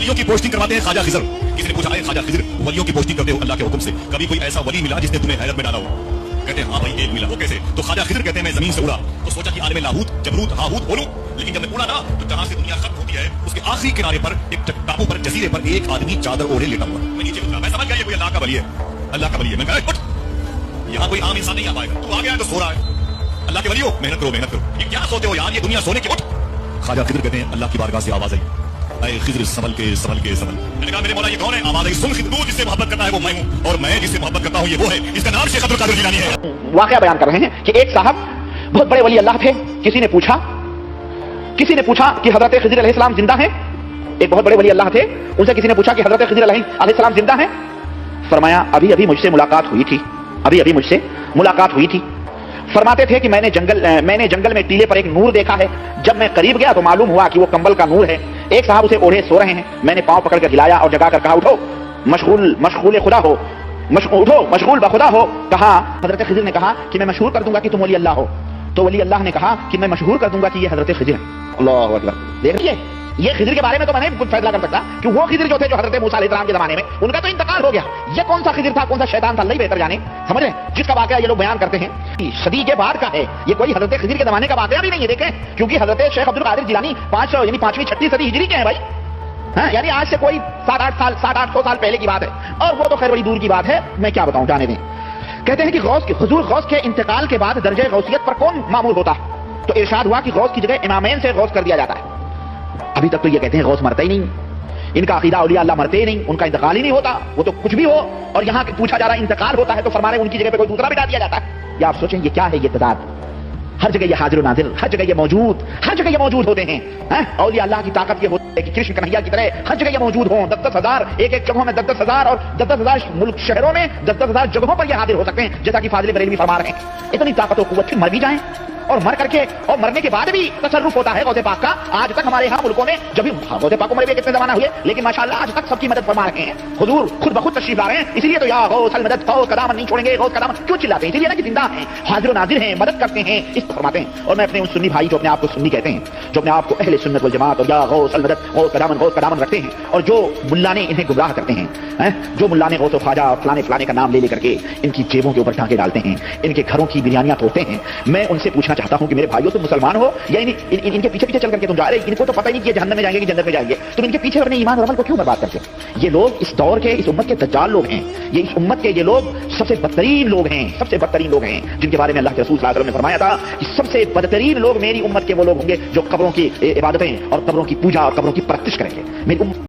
वलियों की पोस्टिंग करवाते हैं ख्वाजा खिजर। किसी ने पूछा है ख्वाजा खिजर वलियों की पोस्टिंग करते हो अल्लाह के हुक्म से, कभी कोई ऐसा वली मिला जिसने तुम्हें हैरत में डाला हो? कहते हैं हाँ भाई एक मिला। वो कैसे? तो ख्वाजा खिजर कहते हैं मैं जमीन से उड़ा तो सोचा कि आलम लाहूत जबरूत हाहूत बोलूं, लेकिन जब मैं उड़ा ना तो जहां से दुनिया खत्म होती है उसके आखिरी किनारे पर एक टापू पर जजीरे पर एक आदमी चादर ओढ़े लेटा हुआ। मैं नीचे उतरा, मैं समझ गया ये कोई अल्लाह का वली है, अल्लाह का वली है। मैं कहा उठ, यहाँ कोई आम इंसान नहीं आ पाएगा, तू आ गया तो सो रहा है। अल्लाह के वली हो, मेहनत करो मेहनत करो। ये क्या सोते हो यार, ये दुनिया सोने की। उठ। ख्वाजा खिजर कहते हैं अल्लाह की बारगाह से आवाज आई, ऐ खिजर संभल के संभल के संभल। मैंने कहा मेरे मौला ये कौन है? आवाज आई सुन खिजर, तू जिससे मोहब्बत करता है वो मैं हूँ और मैं जिससे मोहब्बत करता हूँ ये वो है। इसका नाम शेख अब्दुल कादिर जिलानी है। वाकया बयान कर रहे हैं कि एक साहब बहुत बड़े वली अल्लाह थे। किसी ने पूछा कि हजरत खिजर अलैहिस्सलाम जिंदा हैं। एक बहुत बड़े वली अल्लाह थे, उनसे किसी ने पूछा कि हजरत खिजर अलैहिस्सलाम जिंदा हैं। फरमाया अभी अभी मुझसे मुलाकात हुई थी, अभी अभी मुझसे मुलाकात हुई थी। फरमाते थे कि मैंने जंगल में टीले पर एक नूर देखा है। जब मैं करीब गया तो मालूम हुआ कि वो कंबल का नूर है। एक साहब उसे ओढ़े सो रहे हैं। मैंने पांव पकड़कर हिलाया और जगाकर कहा उठो, मशगूल खुदा हो, उठो मशगूल बखुदा हो। कहा हजरत खिजर ने कहा कि मैं मशहूर कर दूंगा कि तुम वली अल्लाह हो। तो वली अल्लाह ने कहा कि मैं मशहूर कर दूंगा कि ये हजरत खिजर है। अल्लाहु अकबर। देखिए ये खिजर के बारे में तो मैंने कुछ फैसला कर सकता कि वो खिजर जो थे जो हजरत मूसा अलैहिस्सलाम के जमाने में, उनका तो इंतकाल हो गया। ये कौन सा खिजर था, कौन सा शैतान था, अल्लाह ही बेहतर जाने। समझ रहे हैं जिसका वाकया ये लोग बयान करते हैं सदी के बाद का है। ये कोई हजरत खिजर के जमाने का वाकया भी नहीं है। देखें क्योंकि हजरत शेख अब्दुल कादिर जिलानी 5वीं-6वीं सदी हिजरी के हैं भाई। हाँ, यानी आज से कोई 700-800 साल पहले की बात है। और वो तो खैर बड़ी दूर की बात है, मैं क्या बताऊं, जाने दें। कहते हैं कि हुजूर गौस के इंतकाल के बाद दर्जे गौसियत पर कौन मामूल होता? तो इरशाद हुआ कि गौस की जगह इमामैन से गौस कर दिया जाता है। अभी तक तो ये कहते हैं गौस मरता ही नहीं, इनका अकीदा औलिया अल्लाह मरते ही नहीं, उनका इंतकाल ही नहीं होता, वो तो कुछ भी हो। और यहाँ पूछा जा रहा है इंतकाल होता है तो फरमा रहे उनकी जगह पे कोई दूसरा बिठा दिया जाता है। या आप सोचें ये क्या है, ये तदाद। हर जगह ये हाजिर नाजिर, हर जगह ये मौजूद, हर जगह ये मौजूद होते हैं। औलिया अल्लाह की ताकत ये होती है कि कृष्ण कन्हैया की तरह हर जगह ये मौजूद हो। 10,000 एक जगहों में 10,000 और 10,000 मुल्क शहरों में 10,000 जगहों पर ये हाजिर हो सकते हैं, जैसा कि फाजिल बरेलवी फरमा रहे हैं। इतनी ताकत और कुव्वत, फिर मर भी जाएं और मर करके और मरने के बाद भी तसर्रुफ होता है गौसे पाक का। आज तक हमारे यहाँ मुल्कों में जब भी गौसे पाक को मरे हुए कितने जमाना हुए, लेकिन माशाअल्लाह आज तक सबकी मदद फरमा रहे हैं। हुजूर खुद बखुद तशरीफ ला रहे हैं। इसीलिए तो या गौस अल मदद, गौस कदामन नहीं छोड़ेंगे, गौस कदामन क्यों चिल्लाते हैं? इसीलिए ना कि जिंदा हैं, हाजिर नाजिर हैं, मदद करते हैं, इस फरमाते हैं। और मैं अपने उन सुन्नी भाई जो अपने आप को सुन्नी कहते हैं, जो अपने आप को अहले सुन्नत वल जमात और या गौस अल मदद, गौस कदामन रखते हैं, और जो मुल्ला ने इन्हें गुमराह करते हैं, जो मुल्ला ने गौस ख्वाजा फलाने का नाम ले लेकर के इनकी जेबों के ऊपर टांके डालते हैं, इनके घरों की बिरयानियां तोड़ते हैं, मैं उनसे पूछना चाहता हूं कि मेरे भाइयों तुम मुसलमान हो या इनके पीछे चल करके तुम जा रहे? इनको तो पता ही नहीं कि जहन्नम में जाएंगे कि जन्नत में जाएंगे, तुम इनके पीछे अपने ईमान और अमल को क्यों बर्बाद करते हो? ये लोग इस दौर के, इस उम्मत के दज्जाल लोग हैं। ये इस उम्मत के ये लोग सबसे बदतरीन लोग हैं, सबसे बदतरीन लोग हैं, जिनके बारे में अल्लाह के रसूल सल्लल्लाहु अलैहि वसल्लम ने फरमाया था कि सबसे बदतरीन लोग मेरी उम्मत के वो लोग होंगे जो कब्रों की इबादतें और कब्रों की पूजा और कब्रों की परस्तिश करेंगे। मेरी